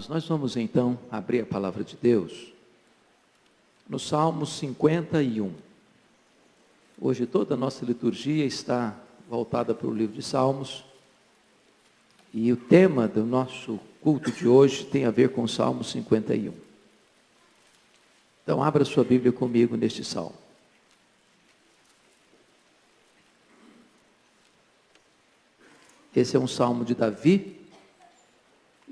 Nós vamos então abrir a palavra de Deus no Salmo 51. Hoje toda a nossa liturgia está voltada para o livro de Salmos, e o tema do nosso culto de hoje tem a ver com o Salmo 51. Então abra sua Bíblia comigo neste Salmo. Esse é um Salmo de Davi,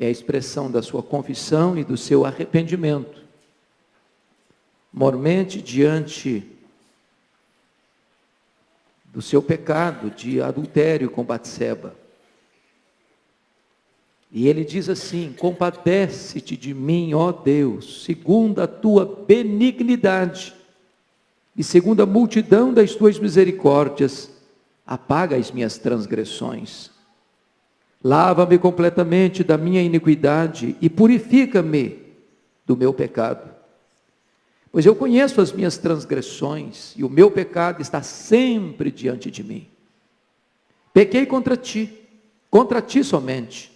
é a expressão da sua confissão e do seu arrependimento, mormente diante do seu pecado de adultério com Batseba. E ele diz assim: compadece-te de mim, ó Deus, segundo a tua benignidade, e segundo a multidão das tuas misericórdias, apaga as minhas transgressões. Lava-me completamente da minha iniquidade e purifica-me do meu pecado. Pois eu conheço as minhas transgressões e o meu pecado está sempre diante de mim. Pequei contra ti somente,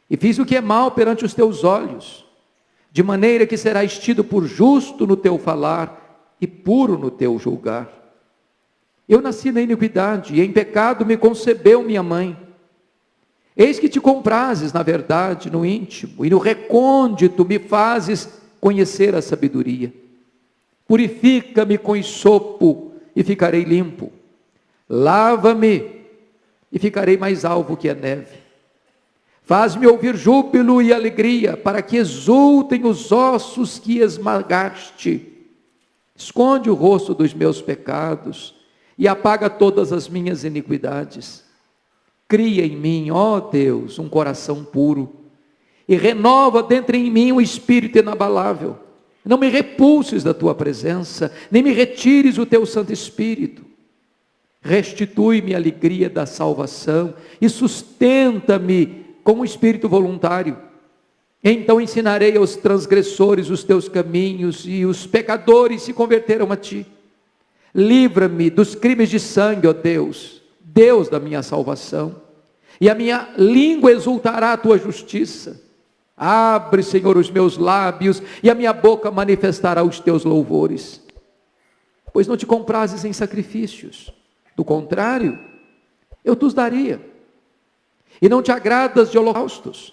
e fiz o que é mal perante os teus olhos, de maneira que serás tido por justo no teu falar e puro no teu julgar. Eu nasci na iniquidade e em pecado me concebeu minha mãe. Eis que te comprases, na verdade, no íntimo, e no recôndito me fazes conhecer a sabedoria. Purifica-me com esopo, e ficarei limpo. Lava-me, e ficarei mais alvo que a neve. Faz-me ouvir júbilo e alegria, para que exultem os ossos que esmagaste. Esconde o rosto dos meus pecados, e apaga todas as minhas iniquidades. Cria em mim, ó Deus, um coração puro, e renova dentro em mim um espírito inabalável. Não me repulses da tua presença, nem me retires o teu Santo Espírito. Restitui-me a alegria da salvação, e sustenta-me com um espírito voluntário. Então ensinarei aos transgressores os teus caminhos, e os pecadores se converterão a ti. Livra-me dos crimes de sangue, ó Deus, Deus da minha salvação, e a minha língua exultará a tua justiça. Abre, Senhor, os meus lábios, e a minha boca manifestará os teus louvores. Pois não te comprases em sacrifícios, do contrário, eu te os daria. E não te agradas de holocaustos.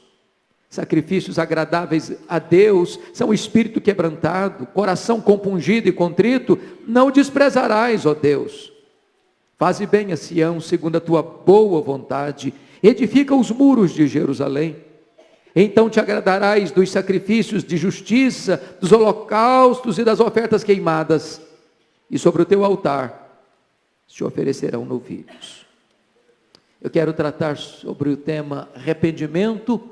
Sacrifícios agradáveis a Deus são o espírito quebrantado, coração compungido e contrito, não desprezarás, ó Deus. Faze bem a Sião, segundo a tua boa vontade, edifica os muros de Jerusalém. Então te agradarás dos sacrifícios de justiça, dos holocaustos e das ofertas queimadas, e sobre o teu altar se oferecerão novilhos. Eu quero tratar sobre o tema arrependimento,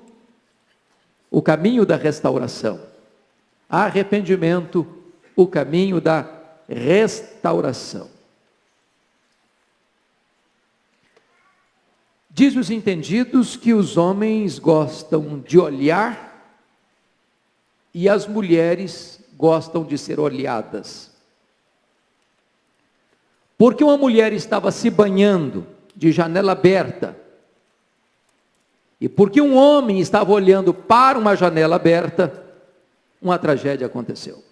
o caminho da restauração. Arrependimento, o caminho da restauração. Diz os entendidos que os homens gostam de olhar e as mulheres gostam de ser olhadas. Porque uma mulher estava se banhando de janela aberta, e porque um homem estava olhando para uma janela aberta, uma tragédia aconteceu.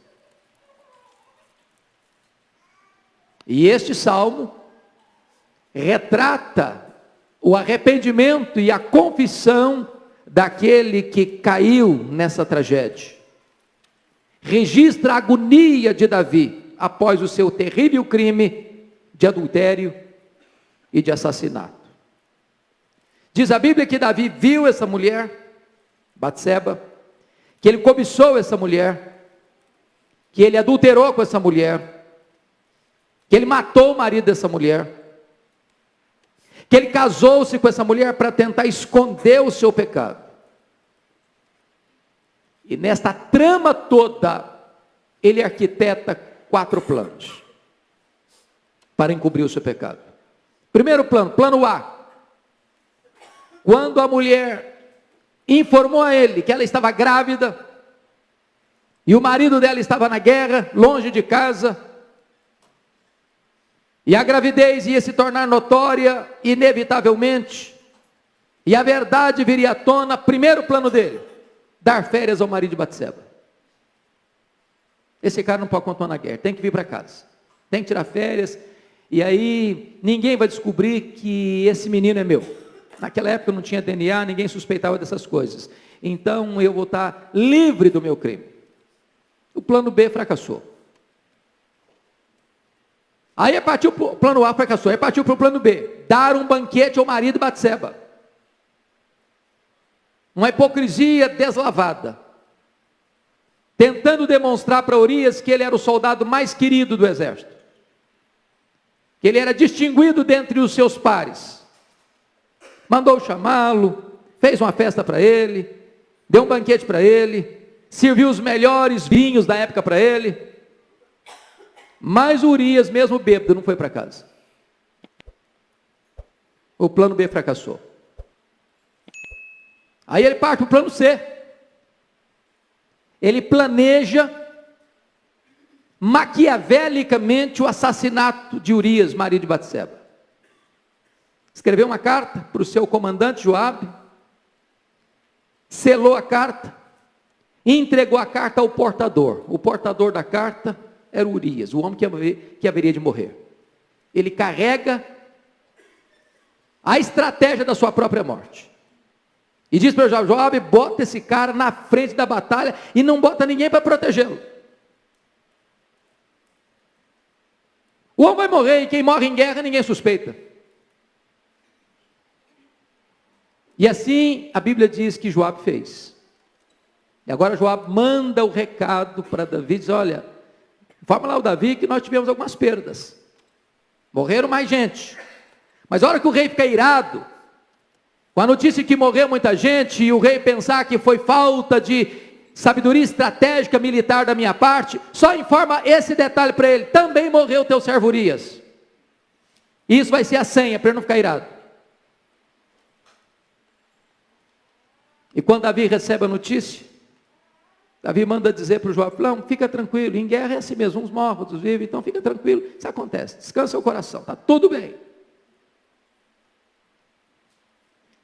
E este salmo retrata o arrependimento e a confissão daquele que caiu nessa tragédia. Registra a agonia de Davi após o seu terrível crime de adultério e de assassinato. Diz a Bíblia que Davi viu essa mulher, Batseba, que ele cobiçou essa mulher, que ele adulterou com essa mulher, que ele matou o marido dessa mulher, que ele casou-se com essa mulher para tentar esconder o seu pecado. E nesta trama toda, ele arquiteta 4 planos para encobrir o seu pecado. Primeiro plano, plano A. Quando a mulher informou a ele que ela estava grávida, e o marido dela estava na guerra, longe de casa, e a gravidez ia se tornar notória inevitavelmente, e a verdade viria à tona, primeiro plano dele: dar férias ao marido de Batseba. Esse cara não pode continuar na guerra, tem que vir para casa, tem que tirar férias, e aí ninguém vai descobrir que esse menino é meu. Naquela época não tinha DNA, ninguém suspeitava dessas coisas, então eu vou estar livre do meu crime. O plano B fracassou. Aí partiu para o plano A, fracassou, aí partiu para o plano B, dar um banquete ao marido de Batseba. Uma hipocrisia deslavada, tentando demonstrar para Urias que ele era o soldado mais querido do exército, que ele era distinguido dentre os seus pares. Mandou chamá-lo, fez uma festa para ele, deu um banquete para ele, serviu os melhores vinhos da época para ele, mas Urias, mesmo bêbado, não foi para casa. O plano B fracassou. Aí ele parte para o plano C. Ele planeja maquiavelicamente o assassinato de Urias, marido de Batseba. Escreveu uma carta para o seu comandante Joabe, selou a carta e entregou a carta ao portador. O portador da carta era Urias, o homem que haveria de morrer. Ele carrega a estratégia da sua própria morte. E diz para Joabe: bota esse cara na frente da batalha e não bota ninguém para protegê-lo. O homem vai morrer e quem morre em guerra ninguém suspeita. E assim a Bíblia diz que Joabe fez. E agora Joabe manda o recado para Davi, diz: olha, informa lá o Davi que nós tivemos algumas perdas. Morreram mais gente. Mas a hora que o rei fica irado, com a notícia que morreu muita gente, e o rei pensar que foi falta de sabedoria estratégica militar da minha parte, só informa esse detalhe para ele: também morreu teu servo Urias. Isso vai ser a senha para ele não ficar irado. E quando Davi recebe a notícia, Davi manda dizer para o Joabe: não, fica tranquilo, em guerra é assim mesmo, uns morrem, outros vivem, então fica tranquilo, isso acontece, descansa o coração, está tudo bem.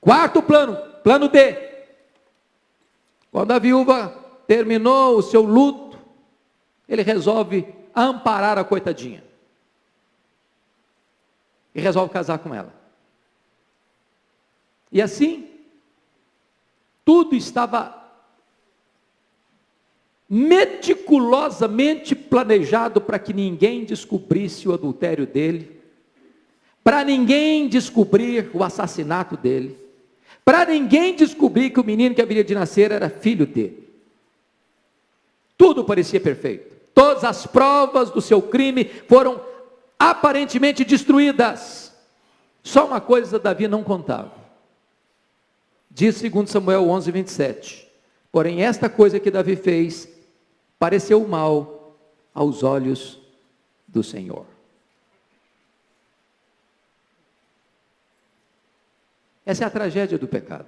Quarto plano, plano D. Quando a viúva terminou o seu luto, ele resolve amparar a coitadinha. E resolve casar com ela. E assim, tudo estava meticulosamente planejado para que ninguém descobrisse o adultério dele, para ninguém descobrir o assassinato dele, para ninguém descobrir que o menino que haveria de nascer era filho dele. Tudo parecia perfeito. Todas as provas do seu crime foram aparentemente destruídas. Só uma coisa Davi não contava. Diz 2 Samuel 11, 27. Porém, esta coisa que Davi fez pareceu mal aos olhos do Senhor. Essa é a tragédia do pecado.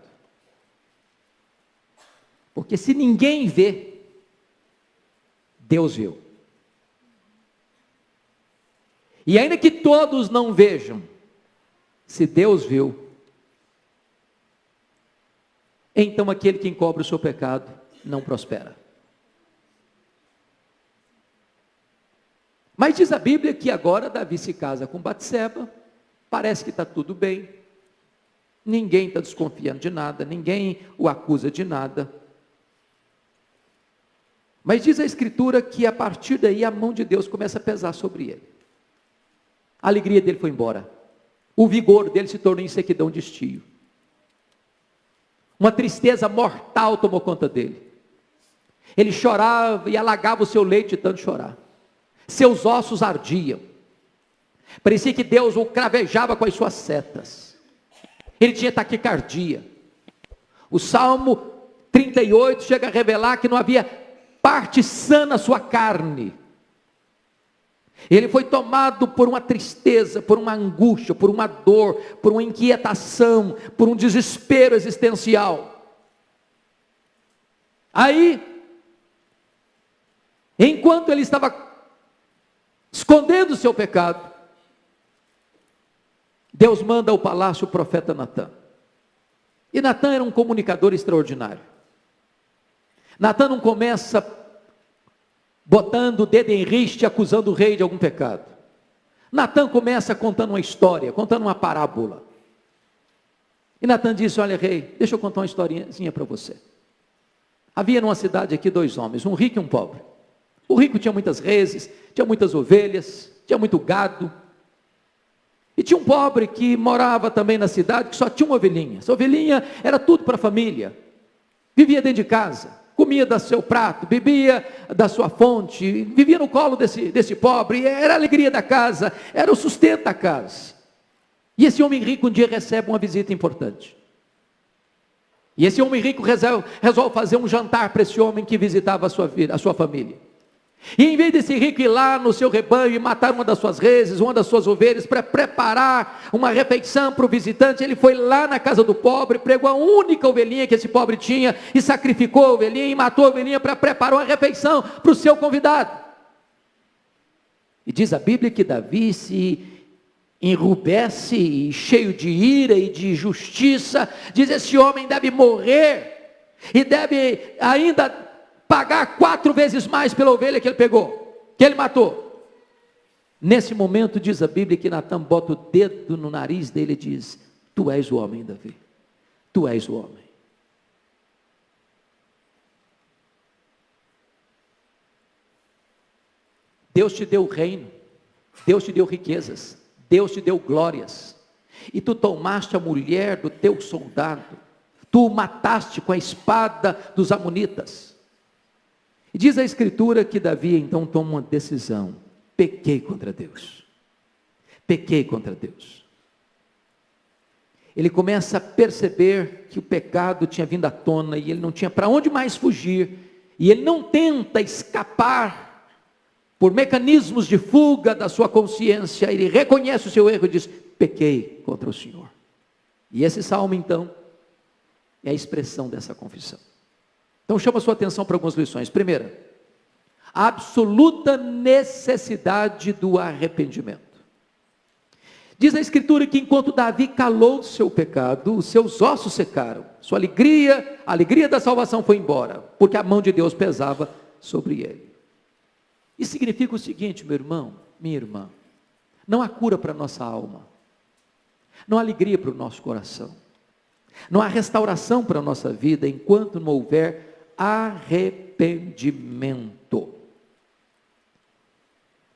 Porque se ninguém vê, Deus viu. E ainda que todos não vejam, se Deus viu, então aquele que encobre o seu pecado não prospera. Mas diz a Bíblia que agora Davi se casa com Batseba, parece que está tudo bem, ninguém está desconfiando de nada, ninguém o acusa de nada. Mas diz a Escritura que a partir daí a mão de Deus começa a pesar sobre ele. A alegria dele foi embora. O vigor dele se tornou em sequidão de estio. Uma tristeza mortal tomou conta dele. Ele chorava e alagava o seu leito de tanto chorar. Seus ossos ardiam. Parecia que Deus o cravejava com as suas setas. Ele tinha taquicardia. O Salmo 38 chega a revelar que não havia parte sã na sua carne. Ele foi tomado por uma tristeza, por uma angústia, por uma dor, por uma inquietação, por um desespero existencial. Aí, enquanto ele estava escondendo o seu pecado, Deus manda ao palácio o profeta Natã. E Natã era um comunicador extraordinário. Natan não começa botando o dedo em riste, acusando o rei de algum pecado. Natan começa contando uma história, contando uma parábola. E Natan disse: olha, rei, deixa eu contar uma historinha para você. Havia numa cidade aqui 2 homens, um rico e um pobre. O rico tinha muitas reses, tinha muitas ovelhas, tinha muito gado. E tinha um pobre que morava também na cidade, que só tinha uma ovelhinha. Essa ovelhinha era tudo para a família. Vivia dentro de casa, comia do seu prato, bebia da sua fonte, vivia no colo desse pobre, era a alegria da casa, era o sustento da casa. E esse homem rico um dia recebe uma visita importante. E esse homem rico resolve fazer um jantar para esse homem que visitava a sua família. E em vez desse rico ir lá no seu rebanho e matar uma das suas reses, uma das suas ovelhas, para preparar uma refeição para o visitante, ele foi lá na casa do pobre, pegou a única ovelhinha que esse pobre tinha, e sacrificou a ovelhinha, e matou a ovelhinha para preparar uma refeição para o seu convidado. E diz a Bíblia que Davi se enrubesce, cheio de ira e de justiça, diz: esse homem deve morrer, e deve ainda pagar 4 vezes mais pela ovelha que ele pegou, que ele matou. Nesse momento diz a Bíblia que Natan bota o dedo no nariz dele e diz: tu és o homem, Davi, tu és o homem. Deus te deu o reino, Deus te deu riquezas, Deus te deu glórias, e tu tomaste a mulher do teu soldado, tu o mataste com a espada dos amonitas. E diz a Escritura que Davi então toma uma decisão: pequei contra Deus, pequei contra Deus. Ele começa a perceber que o pecado tinha vindo à tona, e ele não tinha para onde mais fugir, e ele não tenta escapar por mecanismos de fuga da sua consciência. Ele reconhece o seu erro e diz: pequei contra o Senhor. E esse salmo então é a expressão dessa confissão. Então chama a sua atenção para algumas lições. Primeira, a absoluta necessidade do arrependimento. Diz a Escritura que enquanto Davi calou o seu pecado, os seus ossos secaram, sua alegria, a alegria da salvação foi embora, porque a mão de Deus pesava sobre ele. Isso significa o seguinte, meu irmão, minha irmã: não há cura para a nossa alma, não há alegria para o nosso coração, não há restauração para a nossa vida enquanto não houver arrependimento.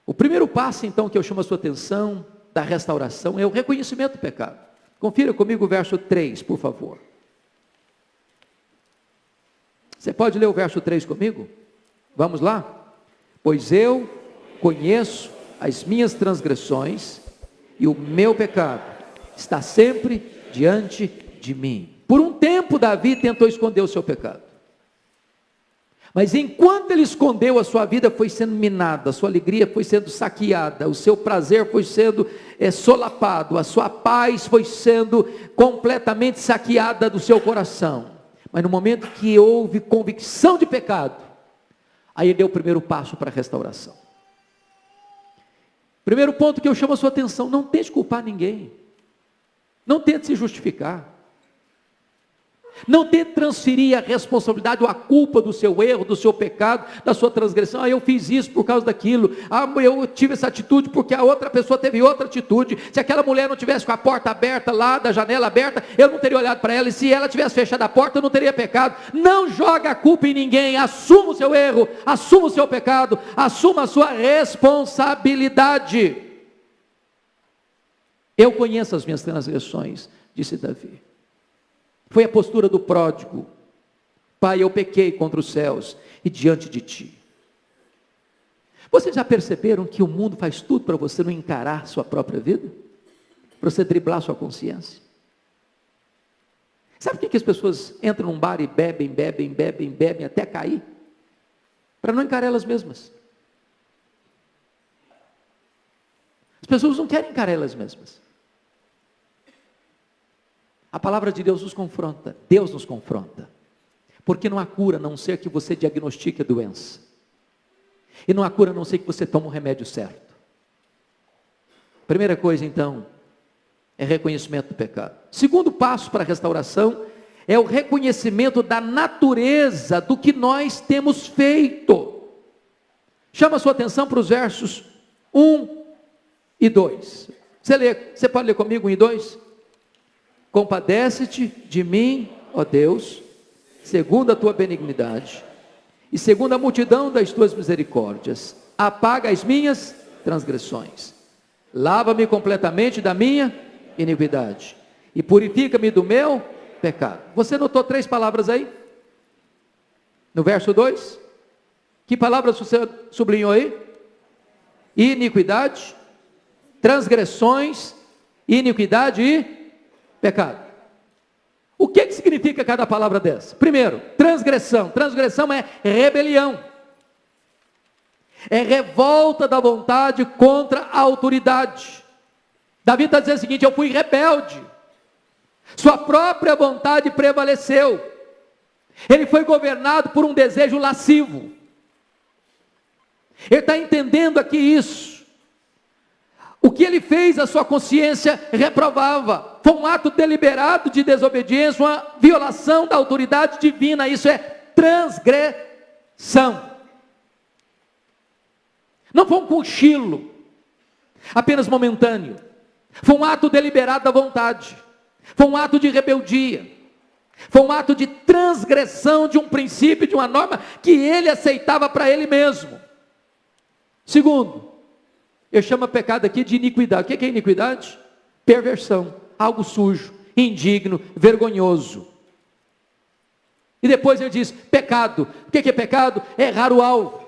O primeiro passo então que eu chamo a sua atenção da restauração é o reconhecimento do pecado. Confira comigo o verso 3, por favor. Você pode ler o verso 3 comigo? Vamos lá? Pois eu conheço as minhas transgressões, e o meu pecado está sempre diante de mim. Por um tempo Davi tentou esconder o seu pecado. Mas enquanto ele escondeu, a sua vida foi sendo minada, a sua alegria foi sendo saqueada, o seu prazer foi sendo solapado, a sua paz foi sendo completamente saqueada do seu coração. Mas no momento que houve convicção de pecado, aí ele deu o primeiro passo para a restauração. Primeiro ponto que eu chamo a sua atenção: não tente culpar ninguém, não tente se justificar. Não tente transferir a responsabilidade ou a culpa do seu erro, do seu pecado, da sua transgressão. Eu fiz isso por causa daquilo. Eu tive essa atitude porque a outra pessoa teve outra atitude. Se aquela mulher não tivesse com a porta aberta lá, da janela aberta, eu não teria olhado para ela. E se ela tivesse fechado a porta, eu não teria pecado. Não joga a culpa em ninguém. Assuma o seu erro, assuma o seu pecado, assuma a sua responsabilidade. Eu conheço as minhas transgressões, disse Davi. Foi a postura do pródigo: Pai, eu pequei contra os céus e diante de ti. Vocês já perceberam que o mundo faz tudo para você não encarar sua própria vida? Para você driblar sua consciência? Sabe por que as pessoas entram num bar e bebem até cair? Para não encarar elas mesmas. As pessoas não querem encarar elas mesmas. A palavra de Deus nos confronta, Deus nos confronta, porque não há cura a não ser que você diagnostique a doença, e não há cura a não ser que você tome o remédio certo. Primeira coisa então, é reconhecimento do pecado. Segundo passo para a restauração, é o reconhecimento da natureza do que nós temos feito. Chama a sua atenção para os versos 1 e 2. Você pode ler comigo 1 e 2? Compadece-te de mim, ó Deus, segundo a tua benignidade, e segundo a multidão das tuas misericórdias, apaga as minhas transgressões, lava-me completamente da minha iniquidade, e purifica-me do meu pecado. Você notou 3 palavras aí? No verso 2? Que palavras você sublinhou aí? Iniquidade, transgressões, iniquidade e pecado. O que significa cada palavra dessa? Primeiro, transgressão. Transgressão é rebelião. É revolta da vontade contra a autoridade. Davi está dizendo o seguinte: eu fui rebelde. Sua própria vontade prevaleceu. Ele foi governado por um desejo lascivo. Ele está entendendo aqui isso. O que ele fez, a sua consciência reprovava. Foi um ato deliberado de desobediência, uma violação da autoridade divina. Isso é transgressão. Não foi um cochilo, apenas momentâneo. Foi um ato deliberado da vontade. Foi um ato de rebeldia. Foi um ato de transgressão de um princípio, de uma norma que ele aceitava para ele mesmo. Segundo, eu chamo pecado aqui de iniquidade. O que é iniquidade? Perversão, algo sujo, indigno, vergonhoso. E depois ele diz, pecado. O que é pecado? É errar o alvo.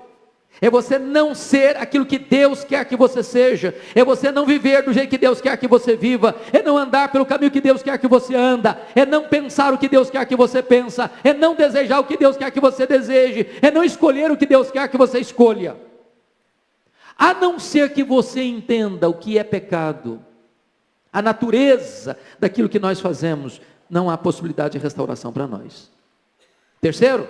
É você não ser aquilo que Deus quer que você seja. É você não viver do jeito que Deus quer que você viva. É não andar pelo caminho que Deus quer que você anda. É não pensar o que Deus quer que você pensa. É não desejar o que Deus quer que você deseje. É não escolher o que Deus quer que você escolha. A não ser que você entenda o que é pecado, a natureza daquilo que nós fazemos, não há possibilidade de restauração para nós. Terceiro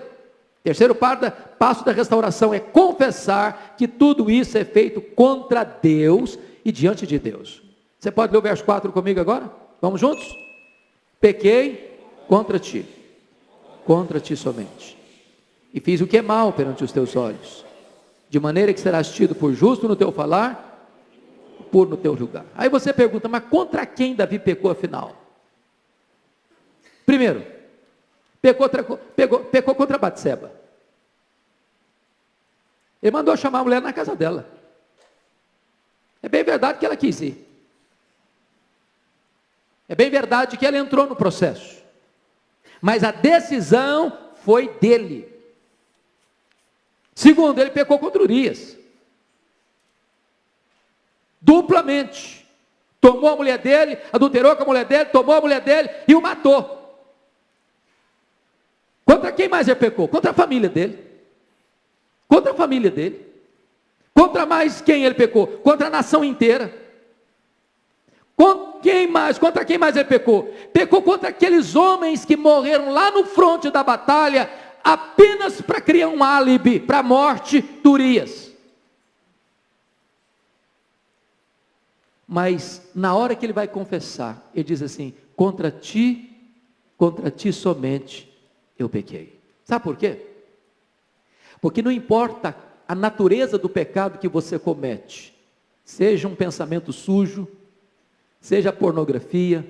passo da restauração é confessar que tudo isso é feito contra Deus e diante de Deus. Você pode ler o verso 4 comigo agora? Vamos juntos? Pequei contra ti somente, e fiz o que é mal perante os teus olhos, de maneira que serás tido por justo no teu falar, puro no teu julgar. Aí você pergunta, mas contra quem Davi pecou afinal? Primeiro, pecou contra Batseba. Ele mandou chamar a mulher na casa dela. É bem verdade que ela quis ir. É bem verdade que ela entrou no processo. Mas a decisão foi dele. Segundo, ele pecou contra Urias. Duplamente. Tomou a mulher dele, adulterou com a mulher dele, tomou a mulher dele e o matou. Contra quem mais ele pecou? Contra a família dele. Contra a família dele. Contra mais quem ele pecou? Contra a nação inteira. Contra quem mais ele pecou? Pecou contra aqueles homens que morreram lá no fronte da batalha, apenas para criar um álibi para a morte de Urias. Mas na hora que ele vai confessar, ele diz assim, contra ti somente eu pequei. Sabe por quê? Porque não importa a natureza do pecado que você comete, seja um pensamento sujo, seja pornografia,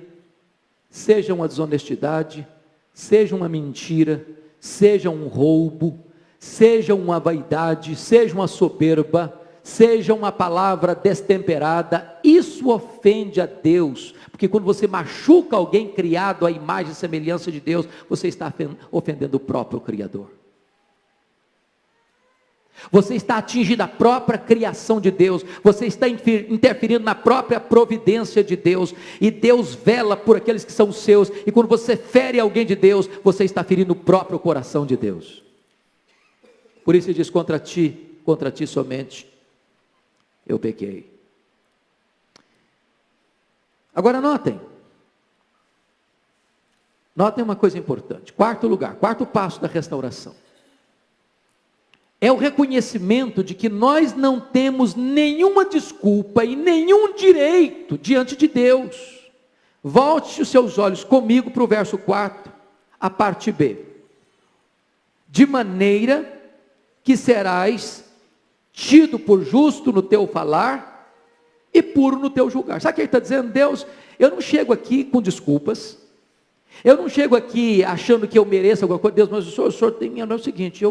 seja uma desonestidade, seja uma mentira, seja um roubo, seja uma vaidade, seja uma soberba, seja uma palavra destemperada, isso ofende a Deus, porque quando você machuca alguém criado à imagem e semelhança de Deus, você está ofendendo o próprio Criador. Você está atingindo a própria criação de Deus, você está interferindo na própria providência de Deus, e Deus vela por aqueles que são seus, e quando você fere alguém de Deus, você está ferindo o próprio coração de Deus. Por isso ele diz, contra ti somente eu pequei. Agora notem uma coisa importante, quarto passo da restauração, é o reconhecimento de que nós não temos nenhuma desculpa e nenhum direito diante de Deus. Volte os seus olhos comigo para o verso 4, a parte B. De maneira que serás tido por justo no teu falar e puro no teu julgar. Sabe o que ele está dizendo? Deus, eu não chego aqui com desculpas, eu não chego aqui achando que eu mereço alguma coisa. Deus, mas o senhor tem, é o seguinte,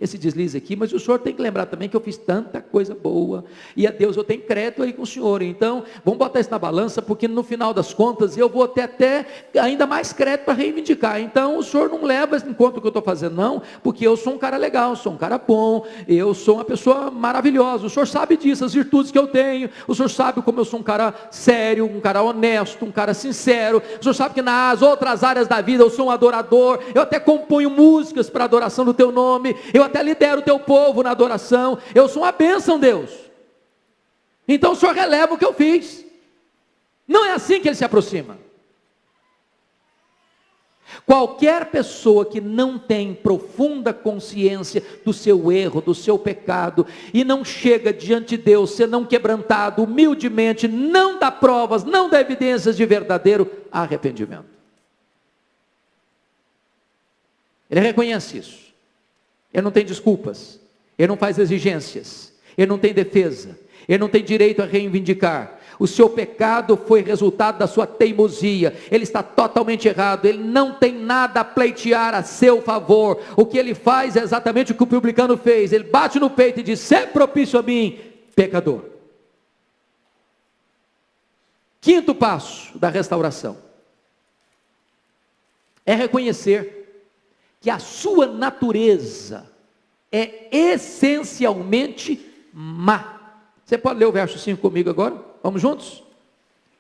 esse deslize aqui, mas o senhor tem que lembrar também que eu fiz tanta coisa boa, e a Deus eu tenho crédito aí com o senhor, então vamos botar isso na balança, porque no final das contas eu vou ter até ainda mais crédito para reivindicar. Então o senhor não leva em conta o que eu estou fazendo não, porque eu sou um cara legal, sou um cara bom, eu sou uma pessoa maravilhosa, o senhor sabe disso, as virtudes que eu tenho, o senhor sabe como eu sou um cara sério, um cara honesto, um cara sincero, o senhor sabe que nas outras áreas da vida eu sou um adorador, eu até componho músicas para adoração do teu nome, eu até lidero o teu povo na adoração, eu sou uma bênção, Deus. Então o senhor releva o que eu fiz. Não é assim que ele se aproxima. Qualquer pessoa que não tem profunda consciência do seu erro, do seu pecado, e não chega diante de Deus, senão quebrantado, humildemente, não dá provas, não dá evidências de verdadeiro arrependimento. Ele reconhece isso. Ele não tem desculpas, ele não faz exigências, ele não tem defesa, ele não tem direito a reivindicar. O seu pecado foi resultado da sua teimosia, ele está totalmente errado, ele não tem nada a pleitear a seu favor. O que ele faz é exatamente o que o publicano fez, ele bate no peito e diz: "Sê propício a mim, pecador". Quinto passo da restauração é reconhecer que a sua natureza é essencialmente má. Você pode ler o verso 5 comigo agora? Vamos juntos?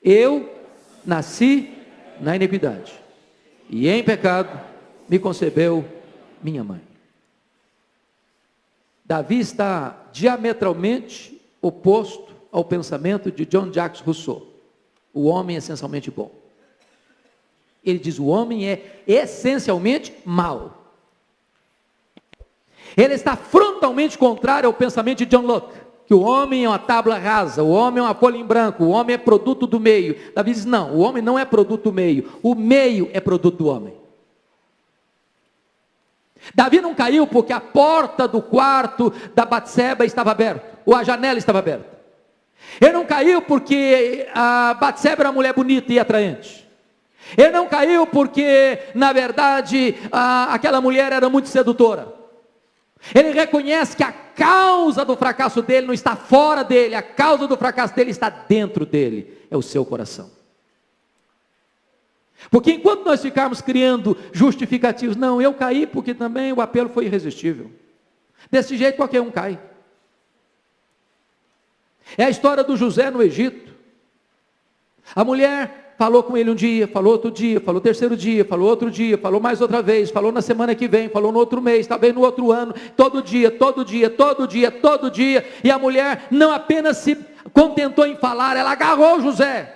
Eu nasci na iniquidade, e em pecado me concebeu minha mãe. Davi está diametralmente oposto ao pensamento de John Jacques Rousseau. O homem é essencialmente bom. Ele diz: o homem é essencialmente mau. Ele está frontalmente contrário ao pensamento de John Locke, que o homem é uma tábua rasa, o homem é uma folha em branco, o homem é produto do meio. Davi diz: não, o homem não é produto do meio, o meio é produto do homem. Davi não caiu porque a porta do quarto da Batseba estava aberta, ou a janela estava aberta. Ele não caiu porque a Batseba era uma mulher bonita e atraente. Ele não caiu porque, na verdade, aquela mulher era muito sedutora. Ele reconhece que a causa do fracasso dele não está fora dele, a causa do fracasso dele está dentro dele, é o seu coração. Porque enquanto nós ficarmos criando justificativos, não, eu caí porque também o apelo foi irresistível. Desse jeito qualquer um cai. É a história do José no Egito. A mulher falou com ele um dia, falou outro dia, falou terceiro dia, falou outro dia, falou mais outra vez, falou na semana que vem, falou no outro mês, talvez no outro ano, todo dia, todo dia, todo dia, todo dia, e a mulher não apenas se contentou em falar, ela agarrou José.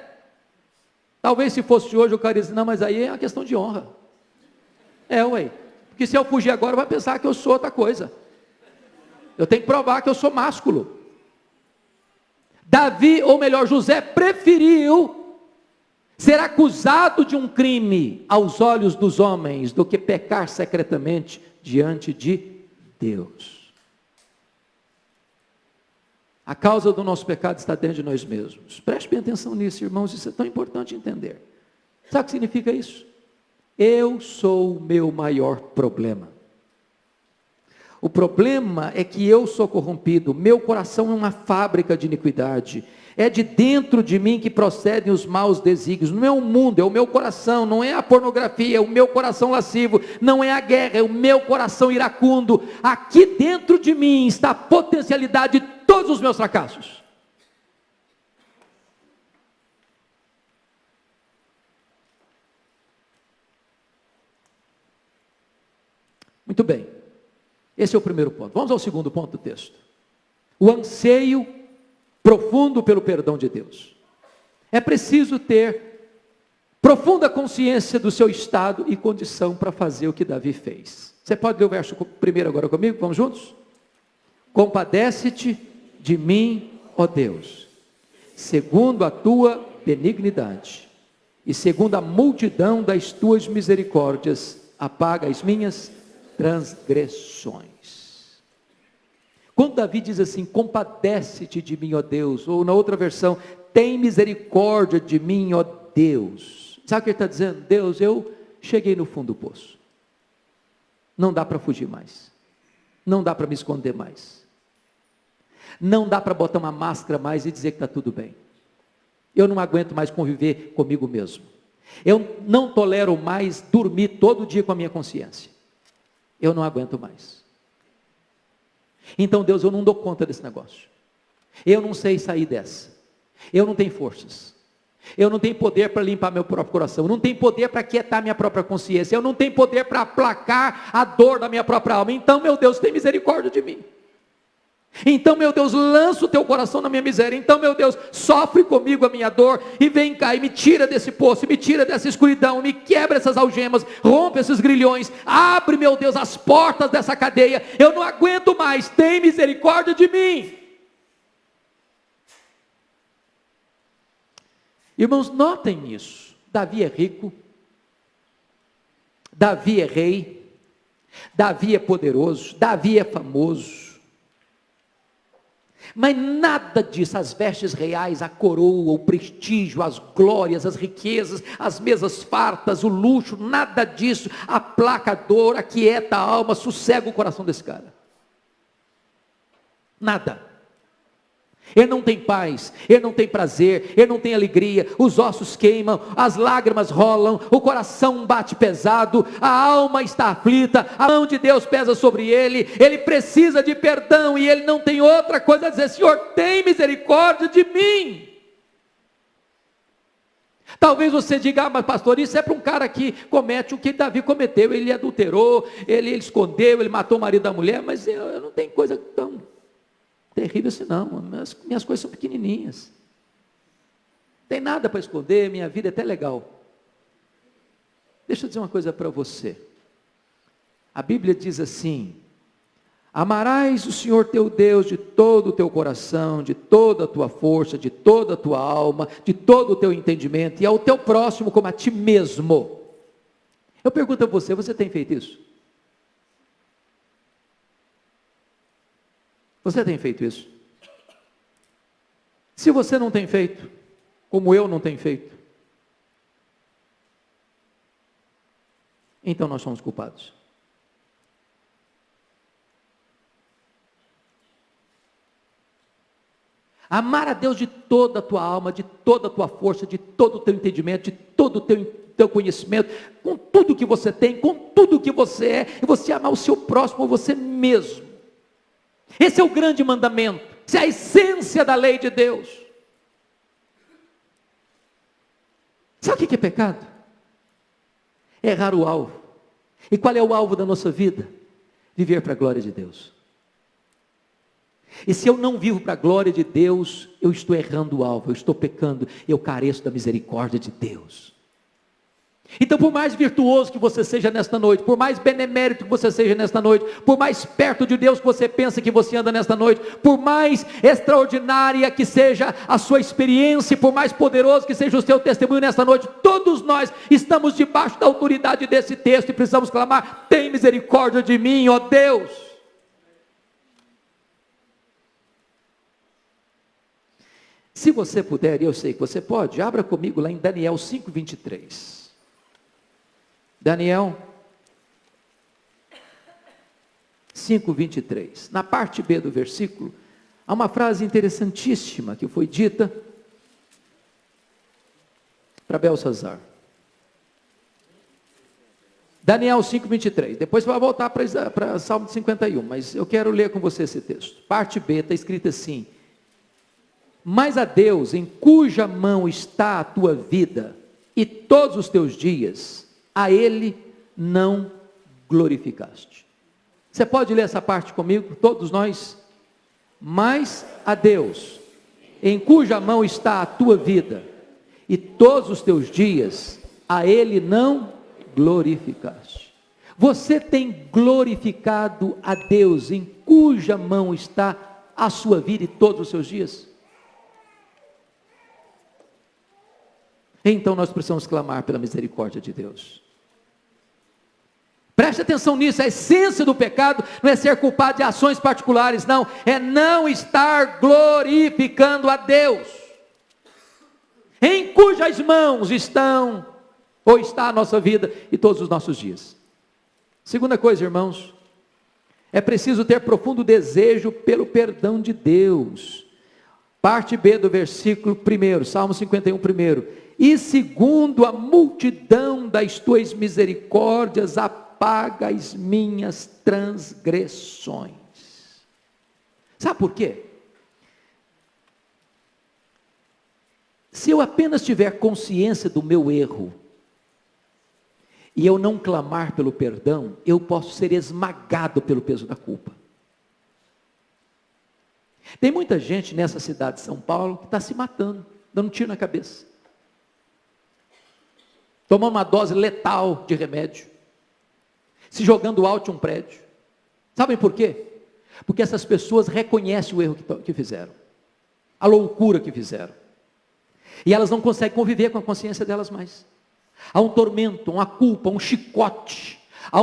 Talvez se fosse hoje o cara disse: não, mas aí é uma questão de honra. Ué, porque se eu fugir agora vai pensar que eu sou outra coisa. Eu tenho que provar que eu sou másculo. Davi, ou melhor, José preferiu ser acusado de um crime aos olhos dos homens do que pecar secretamente diante de Deus. A causa do nosso pecado está dentro de nós mesmos. Preste bem atenção nisso, irmãos, isso é tão importante entender. Sabe o que significa isso? Eu sou o meu maior problema. O problema é que eu sou corrompido, meu coração é uma fábrica de iniquidade, é de dentro de mim que procedem os maus desígnios, não é o mundo, é o meu coração, não é a pornografia, é o meu coração lascivo, não é a guerra, é o meu coração iracundo. Aqui dentro de mim está a potencialidade de todos os meus fracassos. Muito bem. Esse é o primeiro ponto. Vamos ao segundo ponto do texto. O anseio profundo pelo perdão de Deus. É preciso ter profunda consciência do seu estado e condição para fazer o que Davi fez. Você pode ler o verso primeiro agora comigo? Vamos juntos? Compadece-te de mim, ó Deus, segundo a tua benignidade, e segundo a multidão das tuas misericórdias, apaga as minhas transgressões. Quando Davi diz assim, compadece-te de mim, ó Deus, ou na outra versão, tem misericórdia de mim, ó Deus. Sabe o que ele está dizendo? Deus, eu cheguei no fundo do poço. Não dá para fugir mais. Não dá para me esconder mais. Não dá para botar uma máscara mais e dizer que está tudo bem. Eu não aguento mais conviver comigo mesmo. Eu não tolero mais dormir todo dia com a minha consciência. Eu não aguento mais. Então, Deus, eu não dou conta desse negócio. Eu não sei sair dessa. Eu não tenho forças. Eu não tenho poder para limpar meu próprio coração. Eu não tenho poder para quietar minha própria consciência. Eu não tenho poder para aplacar a dor da minha própria alma. Então, meu Deus, tem misericórdia de mim. Então, meu Deus, lança o teu coração na minha miséria. Então, meu Deus, sofre comigo a minha dor e vem cá e me tira desse poço, me tira dessa escuridão, me quebra essas algemas, rompe esses grilhões, abre, meu Deus, as portas dessa cadeia. Eu não aguento mais, tem misericórdia de mim. Irmãos, notem isso. Davi é rico, Davi é rei, Davi é poderoso, Davi é famoso. Mas nada disso, as vestes reais, a coroa, o prestígio, as glórias, as riquezas, as mesas fartas, o luxo, nada disso aplaca a dor, aquieta a alma, sossega o coração desse cara. Nada. Ele não tem paz, ele não tem prazer, ele não tem alegria, os ossos queimam, as lágrimas rolam, o coração bate pesado, a alma está aflita, a mão de Deus pesa sobre ele, ele precisa de perdão e ele não tem outra coisa a dizer: Senhor, tem misericórdia de mim. Talvez você diga: mas pastor, isso é para um cara que comete o que Davi cometeu, ele adulterou, ele escondeu, ele matou o marido da mulher, mas eu não tenho coisa tão terrível assim não, minhas coisas são pequenininhas, não tem nada para esconder, minha vida é até legal. Deixa eu dizer uma coisa para você, a Bíblia diz assim: amarás o Senhor teu Deus de todo o teu coração, de toda a tua força, de toda a tua alma, de todo o teu entendimento, e ao teu próximo como a ti mesmo. Eu pergunto a você, você tem feito isso? Você tem feito isso? Se você não tem feito, como eu não tenho feito, então nós somos culpados. Amar a Deus de toda a tua alma, de toda a tua força, de todo o teu entendimento, de todo o teu conhecimento, com tudo que você tem, com tudo que você é, e você amar o seu próximo, você mesmo. Esse é o grande mandamento, essa é a essência da lei de Deus. Sabe o que é pecado? É errar o alvo. E qual é o alvo da nossa vida? Viver para a glória de Deus. E se eu não vivo para a glória de Deus, eu estou errando o alvo, eu estou pecando, eu careço da misericórdia de Deus. Então, por mais virtuoso que você seja nesta noite, por mais benemérito que você seja nesta noite, por mais perto de Deus que você pensa que você anda nesta noite, por mais extraordinária que seja a sua experiência, por mais poderoso que seja o seu testemunho nesta noite, todos nós estamos debaixo da autoridade desse texto e precisamos clamar: tem misericórdia de mim, ó Deus. Se você puder, e eu sei que você pode, abra comigo lá em Daniel 5:23. Daniel 5:23. Na parte B do versículo, há uma frase interessantíssima que foi dita para Belsazar. Daniel 5:23. Depois você vai voltar para Salmo 51, mas eu quero ler com você esse texto. Parte B está escrito assim: mas a Deus, em cuja mão está a tua vida e todos os teus dias, a Ele não glorificaste. Você pode ler essa parte comigo, todos nós? Mas a Deus, em cuja mão está a tua vida e todos os teus dias, a Ele não glorificaste. Você tem glorificado a Deus, em cuja mão está a sua vida e todos os seus dias? Então nós precisamos clamar pela misericórdia de Deus. Preste atenção nisso, a essência do pecado não é ser culpado de ações particulares, não, é não estar glorificando a Deus, em cujas mãos estão, ou está a nossa vida e todos os nossos dias. Segunda coisa, irmãos, é preciso ter profundo desejo pelo perdão de Deus. Parte B do versículo 1, Salmo 51, 1. E segundo a multidão das tuas misericórdias, apaga as minhas transgressões. Sabe por quê? Se eu apenas tiver consciência do meu erro, e eu não clamar pelo perdão, eu posso ser esmagado pelo peso da culpa. Tem muita gente nessa cidade de São Paulo que está se matando, dando um tiro na cabeça, tomando uma dose letal de remédio, se jogando alto de um prédio. Sabem por quê? Porque essas pessoas reconhecem o erro que fizeram, a loucura que fizeram, e elas não conseguem conviver com a consciência delas mais. Há um tormento, uma culpa, um chicote, há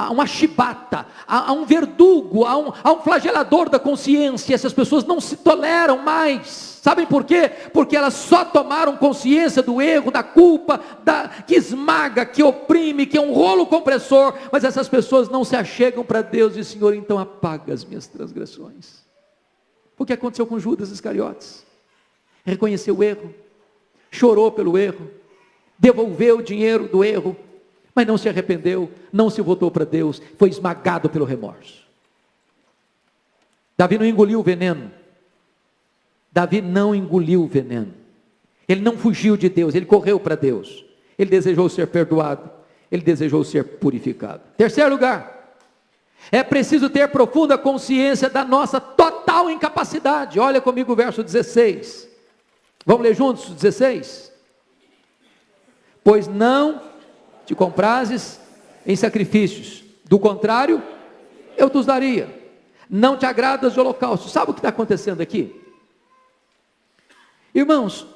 uma chibata, há um verdugo, há um flagelador da consciência. Essas pessoas não se toleram mais. Sabem por quê? Porque elas só tomaram consciência do erro, da culpa, que esmaga, que oprime, que é um rolo compressor. Mas essas pessoas não se achegam para Deus e Senhor, então apaga as minhas transgressões. O que aconteceu com Judas Iscariotes? Reconheceu o erro, chorou pelo erro, devolveu o dinheiro do erro, mas não se arrependeu, não se voltou para Deus, foi esmagado pelo remorso. Davi não engoliu o veneno. Davi não engoliu o veneno. Ele não fugiu de Deus, ele correu para Deus. Ele desejou ser perdoado, ele desejou ser purificado. Terceiro lugar, é preciso ter profunda consciência da nossa total incapacidade. Olha comigo o verso 16. Vamos ler juntos o 16? Pois não te comprases em sacrifícios, do contrário, eu te os daria. Não te agradas de holocausto. Sabe o que está acontecendo aqui? Irmãos,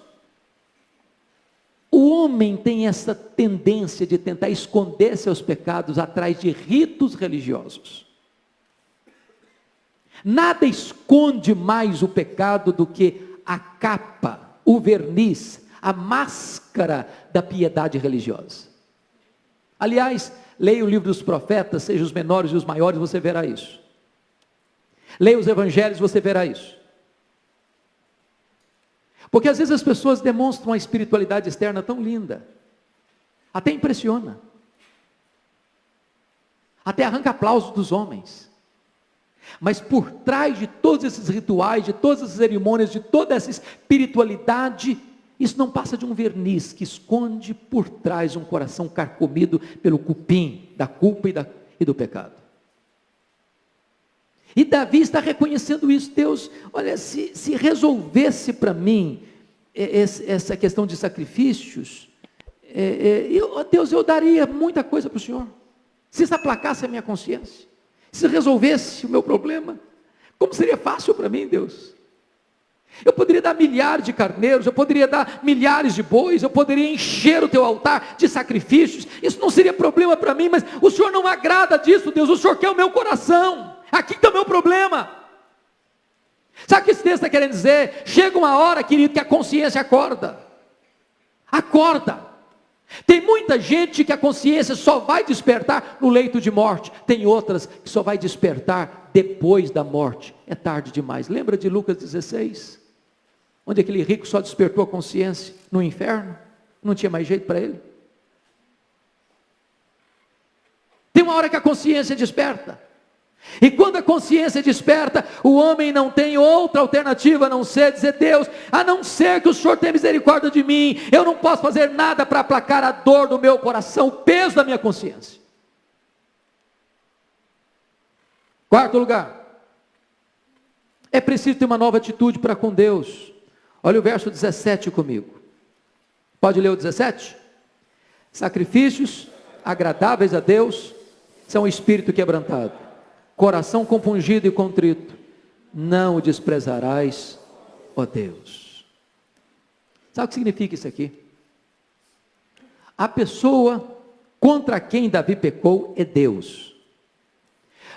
o homem tem essa tendência de tentar esconder seus pecados atrás de ritos religiosos. Nada esconde mais o pecado do que a capa, o verniz, a máscara da piedade religiosa. Aliás, leia o livro dos profetas, seja os menores e os maiores, você verá isso. Leia os evangelhos, você verá isso. Porque às vezes as pessoas demonstram uma espiritualidade externa tão linda, até impressiona, até arranca aplausos dos homens, mas por trás de todos esses rituais, de todas essas cerimônias, de toda essa espiritualidade, isso não passa de um verniz que esconde por trás um coração carcomido pelo cupim da culpa e do pecado. E Davi está reconhecendo isso. Deus, olha, se resolvesse para mim essa questão de sacrifícios, Deus, eu daria muita coisa para o Senhor. Se isso aplacasse a minha consciência, se resolvesse o meu problema, como seria fácil para mim, Deus? Eu poderia dar milhares de carneiros, eu poderia dar milhares de bois, eu poderia encher o teu altar de sacrifícios, isso não seria problema para mim, mas o Senhor não agrada disso, Deus, o Senhor quer o meu coração, aqui está o meu problema. Sabe o que esse texto está querendo dizer? Chega uma hora, querido, que a consciência acorda, tem muita gente que a consciência só vai despertar no leito de morte, tem outras que só vai despertar depois da morte, é tarde demais. Lembra de Lucas 16? Onde aquele rico só despertou a consciência no inferno, não tinha mais jeito para ele. Tem uma hora que a consciência desperta, e quando a consciência desperta, o homem não tem outra alternativa a não ser dizer: Deus, a não ser que o Senhor tenha misericórdia de mim, eu não posso fazer nada para aplacar a dor do meu coração, o peso da minha consciência. Quarto lugar, é preciso ter uma nova atitude para com Deus. Olha o verso 17 comigo. Pode ler o 17? Sacrifícios agradáveis a Deus são o espírito quebrantado, coração compungido e contrito, não o desprezarás, ó Deus. Sabe o que significa isso aqui? A pessoa contra quem Davi pecou é Deus.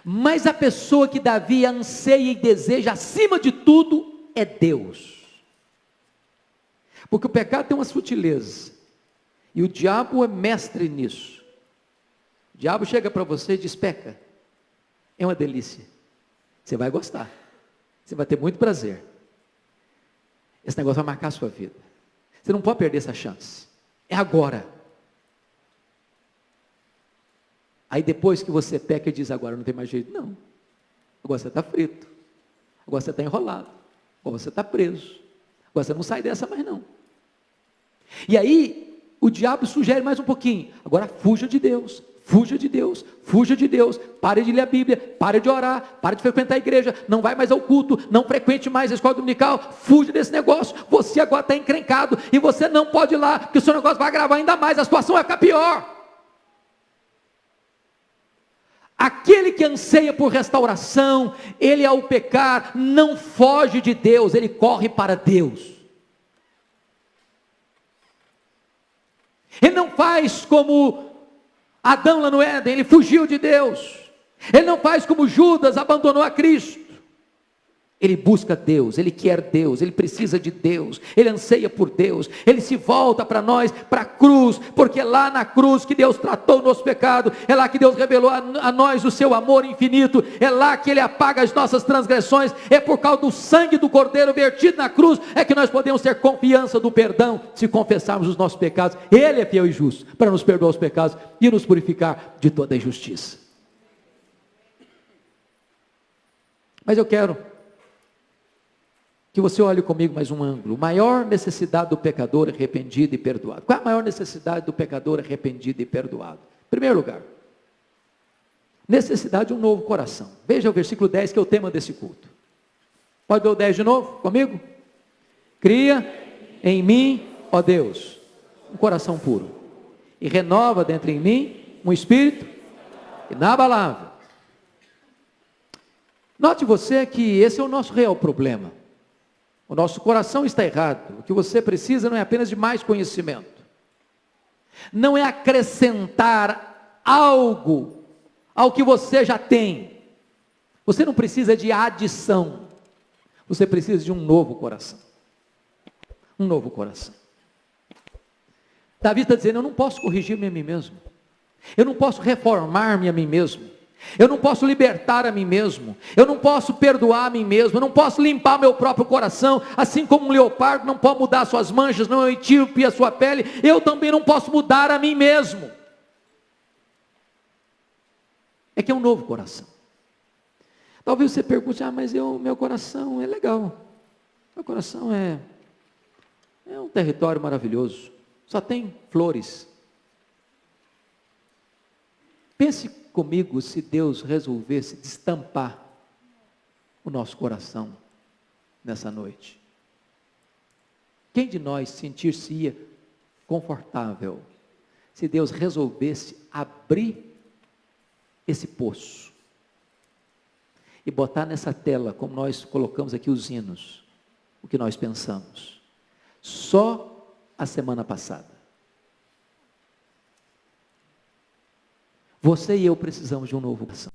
Mas a pessoa que Davi anseia e deseja acima de tudo é Deus. Porque o pecado tem uma sutileza. E o diabo é mestre nisso. O diabo chega para você e diz: peca. É uma delícia. Você vai gostar. Você vai ter muito prazer. Esse negócio vai marcar a sua vida. Você não pode perder essa chance. É agora. Aí depois que você peca e diz: agora não tem mais jeito. Não. Agora você está frito. Agora você está enrolado. Agora você está preso. Agora você não sai dessa mais não. E aí o diabo sugere mais um pouquinho. Agora fuja de Deus. Fuja de Deus, fuja de Deus, pare de ler a Bíblia, pare de orar, pare de frequentar a igreja, não vai mais ao culto, não frequente mais a escola dominical, fuja desse negócio, você agora está encrencado, e você não pode ir lá, porque o seu negócio vai agravar ainda mais, a situação vai ficar pior. Aquele que anseia por restauração, ele ao pecar, não foge de Deus, ele corre para Deus. Ele não faz como Adão lá no Éden, ele fugiu de Deus. Ele não faz como Judas, abandonou a Cristo. Ele busca Deus, ele quer Deus, ele precisa de Deus, ele anseia por Deus, ele se volta para nós, para a cruz, porque é lá na cruz que Deus tratou o nosso pecado, é lá que Deus revelou a nós o seu amor infinito, é lá que ele apaga as nossas transgressões, é por causa do sangue do Cordeiro vertido na cruz, é que nós podemos ter confiança do perdão, se confessarmos os nossos pecados. Ele é fiel e justo, para nos perdoar os pecados, e nos purificar de toda a injustiça. Mas eu quero que você olhe comigo mais um ângulo. Maior necessidade do pecador arrependido e perdoado. Qual é a maior necessidade do pecador arrependido e perdoado? Em primeiro lugar, necessidade de um novo coração. Veja o versículo 10, que é o tema desse culto. Pode ver o 10 de novo comigo? Cria em mim, ó Deus, um coração puro, e renova dentro em mim um espírito inabalável. Note você que esse é o nosso real problema. O nosso coração está errado. O que você precisa não é apenas de mais conhecimento, não é acrescentar algo ao que você já tem. Você não precisa de adição, você precisa de um novo coração. Um novo coração. Davi está dizendo: eu não posso corrigir-me a mim mesmo, eu não posso reformar-me a mim mesmo, eu não posso libertar a mim mesmo, eu não posso perdoar a mim mesmo, eu não posso limpar meu próprio coração, assim como um leopardo não pode mudar suas manchas, não é um etíope a sua pele, eu também não posso mudar a mim mesmo. É que é um novo coração. Talvez você pergunte: mas meu coração é legal, meu coração é um território maravilhoso, só tem flores. Pense comigo se Deus resolvesse destampar o nosso coração nessa noite. Quem de nós sentir-se-ia confortável se Deus resolvesse abrir esse poço e botar nessa tela, como nós colocamos aqui os hinos, o que nós pensamos? Só a semana passada. Você e eu precisamos de um novo coração.